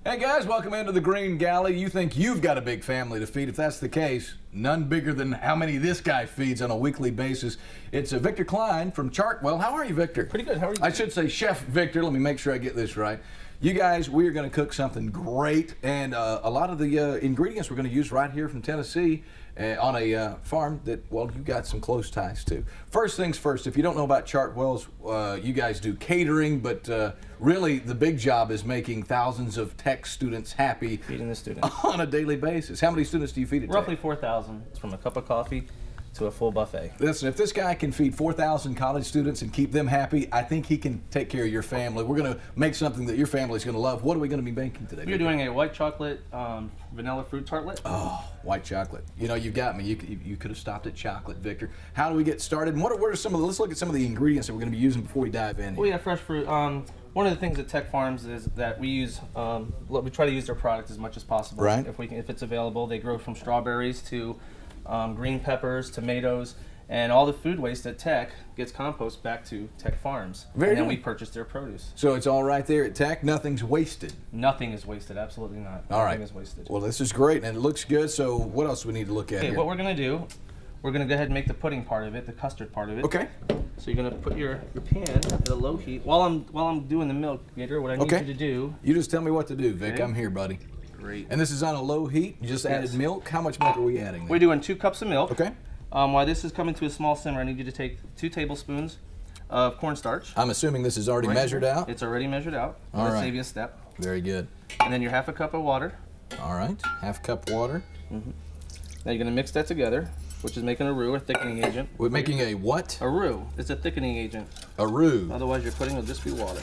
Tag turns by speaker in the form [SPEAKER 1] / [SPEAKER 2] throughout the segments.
[SPEAKER 1] Hey guys, welcome into the Green Galley. You think you've got a big family to feed. If that's the case, none bigger than how many this guy feeds on a weekly basis. It's Victor Kline from Chartwell. How are you, Victor?
[SPEAKER 2] Pretty good. How are you?
[SPEAKER 1] I should say Chef Victor. Let me make sure I get this right. You guys, we are going to cook something great, and a lot of the ingredients we're going to use right here from Tennessee on a farm that, well, you got some close ties to. First things first, if you don't know about Chartwells, you guys do catering, but really the big job is making thousands of tech students happy.
[SPEAKER 2] Feeding the students.
[SPEAKER 1] On a daily basis. How many students do you feed a day?
[SPEAKER 2] Roughly 4,000. It's from a cup of coffee to a full buffet.
[SPEAKER 1] Listen, if this guy can feed 4,000 college students and keep them happy, I think he can take care of your family. We're going to make something that your family's going to love. What are we going to be making today?
[SPEAKER 2] We're doing a white chocolate vanilla fruit tartlet.
[SPEAKER 1] Oh, white chocolate. You know, you've got me. You could have stopped at chocolate, Victor. How do we get started? And what are some of the, let's look at some of the ingredients that we're going to be using before we dive in.
[SPEAKER 2] Well, yeah, fresh fruit. One of the things at Tech Farms is that we use, we try to use their product as much as possible.
[SPEAKER 1] Right.
[SPEAKER 2] If it's available. They grow from strawberries to green peppers, tomatoes, and all the food waste at Tech gets composted back to Tech Farms.
[SPEAKER 1] Very
[SPEAKER 2] and then
[SPEAKER 1] good.
[SPEAKER 2] we purchase their produce.
[SPEAKER 1] So it's all right there at Tech. Nothing's wasted.
[SPEAKER 2] Nothing is wasted. Absolutely not.
[SPEAKER 1] All right.
[SPEAKER 2] Nothing is wasted.
[SPEAKER 1] Well, this is great, and it looks good. So what else do we need to look at
[SPEAKER 2] Okay,
[SPEAKER 1] here?
[SPEAKER 2] what we're going to do, we're going to go ahead and make the pudding part of it, the custard part of it.
[SPEAKER 1] Okay.
[SPEAKER 2] So you're going to put your pan at a low heat. While I'm doing the milk, Gator, what I need you to do...
[SPEAKER 1] You just tell me what to do, Vic.
[SPEAKER 2] Okay.
[SPEAKER 1] I'm here, buddy.
[SPEAKER 2] Great.
[SPEAKER 1] And this is on a low heat. You just added milk. How much milk are we adding there?
[SPEAKER 2] We're doing 2 cups of milk.
[SPEAKER 1] Okay.
[SPEAKER 2] While this is coming to a small simmer, I need you to take 2 tablespoons of cornstarch.
[SPEAKER 1] I'm assuming this is already measured out?
[SPEAKER 2] It's already measured out.
[SPEAKER 1] All right.
[SPEAKER 2] Save you a step.
[SPEAKER 1] Very good.
[SPEAKER 2] And then your half a cup of water.
[SPEAKER 1] All right. Half cup water.
[SPEAKER 2] Now you're going to mix that together, which is making a roux, or thickening agent.
[SPEAKER 1] We're making a what?
[SPEAKER 2] A roux. It's a thickening agent.
[SPEAKER 1] A roux.
[SPEAKER 2] Otherwise, your pudding will just be water.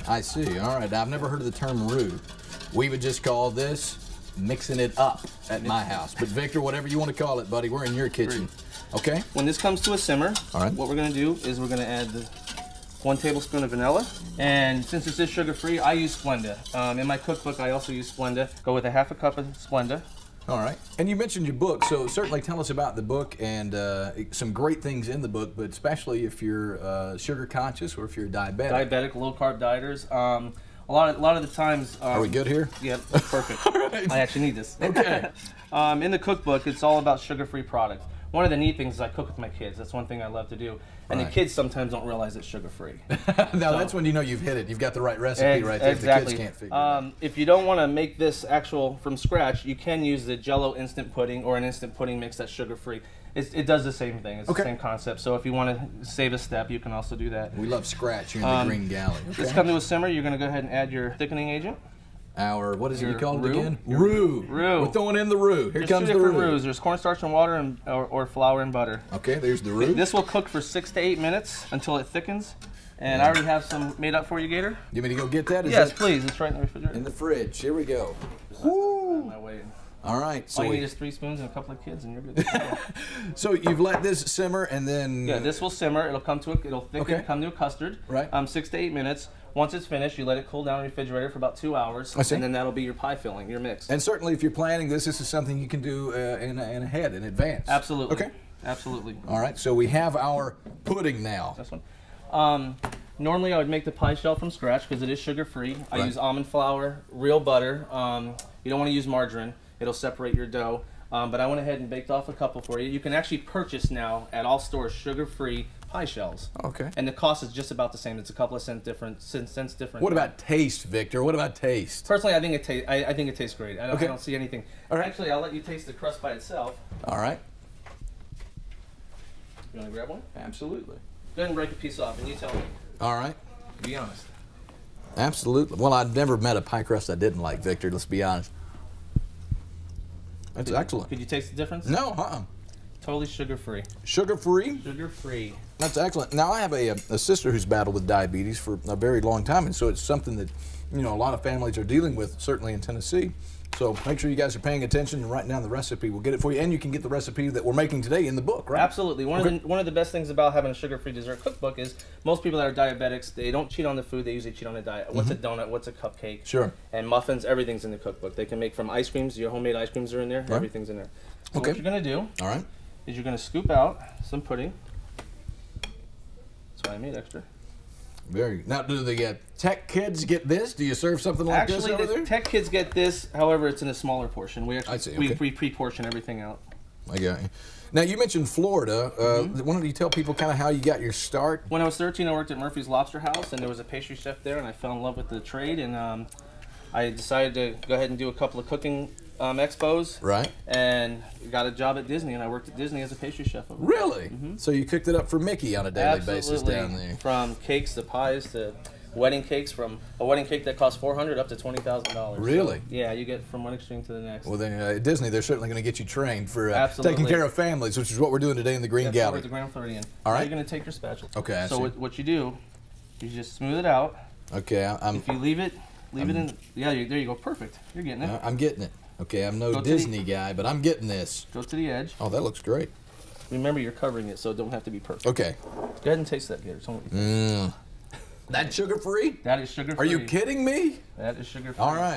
[SPEAKER 1] I see. All right. I've never heard of the term roux. We would just call this mixing it up at my house. But Victor, whatever you want to call it, buddy, we're in your kitchen. Okay?
[SPEAKER 2] When this comes to a simmer,
[SPEAKER 1] all right,
[SPEAKER 2] what we're going to do is we're going to add 1 tablespoon of vanilla. And since this is sugar-free, I use Splenda. In my cookbook, I also use Splenda. Go with a half a cup of Splenda.
[SPEAKER 1] All right. And you mentioned your book, so certainly tell us about the book and some great things in the book, but especially if you're sugar conscious or if you're diabetic.
[SPEAKER 2] Diabetic, low-carb dieters. A lot of the times...
[SPEAKER 1] Are we good here?
[SPEAKER 2] Yeah, perfect.
[SPEAKER 1] All right.
[SPEAKER 2] I actually need this.
[SPEAKER 1] Okay.
[SPEAKER 2] In the cookbook, it's all about sugar-free products. One of the neat things is I cook with my kids. That's one thing I love to do. And the kids sometimes don't realize it's sugar-free.
[SPEAKER 1] Now, that's when you know you've hit it. You've got the right recipe right there.
[SPEAKER 2] Exactly.
[SPEAKER 1] The kids can't figure it out.
[SPEAKER 2] If you don't want to make this actual from scratch, you can use the Jell-O instant pudding or an instant pudding mix that's sugar-free. It does the same thing. It's the same concept. So if you want to save a step, you can also do that.
[SPEAKER 1] We love scratch here in the Green Galley.
[SPEAKER 2] This comes to a simmer. You're going to go ahead and add your thickening agent.
[SPEAKER 1] Our, what is it you called it
[SPEAKER 2] roux.
[SPEAKER 1] again? Roux. We're throwing in the roux. Here comes the roux.
[SPEAKER 2] There's 2 different roux. There's cornstarch and water or flour and butter.
[SPEAKER 1] Okay, there's the roux.
[SPEAKER 2] This will cook for 6 to 8 minutes until it thickens. And I already have some made up for you, Gator.
[SPEAKER 1] You want me to go get that?
[SPEAKER 2] Yes, please. It's right in the refrigerator.
[SPEAKER 1] In the fridge. Here we go.
[SPEAKER 2] Woo! My way.
[SPEAKER 1] All right. So
[SPEAKER 2] all you need is 3 spoons and a couple of kids, and you're good.
[SPEAKER 1] So you've let this simmer, and then
[SPEAKER 2] this will simmer. It'll come to it'll thicken, come to a custard.
[SPEAKER 1] Right.
[SPEAKER 2] 6 to 8 minutes. Once it's finished, you let it cool down in the refrigerator for about 2 hours, and then that'll be your pie filling, your mix.
[SPEAKER 1] And certainly, if you're planning this is something you can do in advance.
[SPEAKER 2] Absolutely.
[SPEAKER 1] Okay.
[SPEAKER 2] Absolutely.
[SPEAKER 1] All right. So we have our pudding now.
[SPEAKER 2] This one. Normally, I would make the pie shell from scratch because it is sugar-free. I use almond flour, real butter. You don't want to use margarine. It'll separate your dough. But I went ahead and baked off a couple for you. You can actually purchase now at all stores sugar-free pie shells.
[SPEAKER 1] Okay.
[SPEAKER 2] And the cost is just about the same. It's a couple of cents different.
[SPEAKER 1] What about taste, Victor? What about taste?
[SPEAKER 2] Personally, I think it tastes great. I don't see anything. All right. Actually, I'll let you taste the crust by itself.
[SPEAKER 1] All right.
[SPEAKER 2] You want to grab one?
[SPEAKER 1] Absolutely.
[SPEAKER 2] Go ahead and break a piece off, and you tell me.
[SPEAKER 1] All right.
[SPEAKER 2] Be honest.
[SPEAKER 1] Absolutely. Well, I've never met a pie crust I didn't like, Victor. Let's be honest. That's excellent.
[SPEAKER 2] Could you taste the difference?
[SPEAKER 1] No,
[SPEAKER 2] Totally sugar-free.
[SPEAKER 1] Sugar-free?
[SPEAKER 2] Sugar-free.
[SPEAKER 1] That's excellent. Now, I have a sister who's battled with diabetes for a very long time, and so it's something that, you know, a lot of families are dealing with, certainly in Tennessee. So make sure you guys are paying attention and writing down the recipe. We'll get it for you, and you can get the recipe that we're making today in the book, right?
[SPEAKER 2] Absolutely. One of the best things about having a sugar-free dessert cookbook is most people that are diabetics, they don't cheat on the food, they usually cheat on the diet. What's a donut, what's a cupcake?
[SPEAKER 1] Sure.
[SPEAKER 2] And muffins, everything's in the cookbook. They can make from ice creams, your homemade ice creams are in there, everything's in there. So what you're going to do is you're going to scoop out some pudding. That's why I made extra.
[SPEAKER 1] Very. Now, do the tech kids get this? Do you serve something like this over there?
[SPEAKER 2] Actually, the tech kids get this. However, it's in a smaller portion. We actually
[SPEAKER 1] I see, okay.
[SPEAKER 2] we pre-portion everything out.
[SPEAKER 1] I got you. Now, you mentioned Florida. Why don't you tell people kind of how you got your start?
[SPEAKER 2] When I was 13, I worked at Murphy's Lobster House, and there was a pastry chef there, and I fell in love with the trade, and I decided to go ahead and do a couple of cooking expos.
[SPEAKER 1] Right.
[SPEAKER 2] And got a job at Disney, and I worked at Disney as a pastry chef over there.
[SPEAKER 1] Really? So you cooked it up for Mickey on a daily basis down there.
[SPEAKER 2] From cakes to pies to wedding cakes, from a wedding cake that costs $400 up to $20,000.
[SPEAKER 1] Really?
[SPEAKER 2] So, yeah, you get from one extreme to the next.
[SPEAKER 1] Well, then at Disney, they're certainly going to get you trained for
[SPEAKER 2] Absolutely.
[SPEAKER 1] taking care of families, which is what we're doing today in the Green Galley.
[SPEAKER 2] Over at the Grand Floridian.
[SPEAKER 1] All right.
[SPEAKER 2] Now you're going to take your spatula.
[SPEAKER 1] Okay, I
[SPEAKER 2] so
[SPEAKER 1] see.
[SPEAKER 2] what you do, you just smooth it out.
[SPEAKER 1] Okay,
[SPEAKER 2] If you leave it in. Yeah, there you go. Perfect. You're getting it.
[SPEAKER 1] I'm getting it. Okay, I'm no Disney guy, but I'm getting this.
[SPEAKER 2] Go to the edge.
[SPEAKER 1] Oh, that looks great.
[SPEAKER 2] Remember, you're covering it, so it don't have to be perfect.
[SPEAKER 1] Okay.
[SPEAKER 2] Go ahead and taste that, Gator.
[SPEAKER 1] That's sugar-free?
[SPEAKER 2] That is sugar-free.
[SPEAKER 1] Are you kidding me?
[SPEAKER 2] That is sugar-free.
[SPEAKER 1] All right.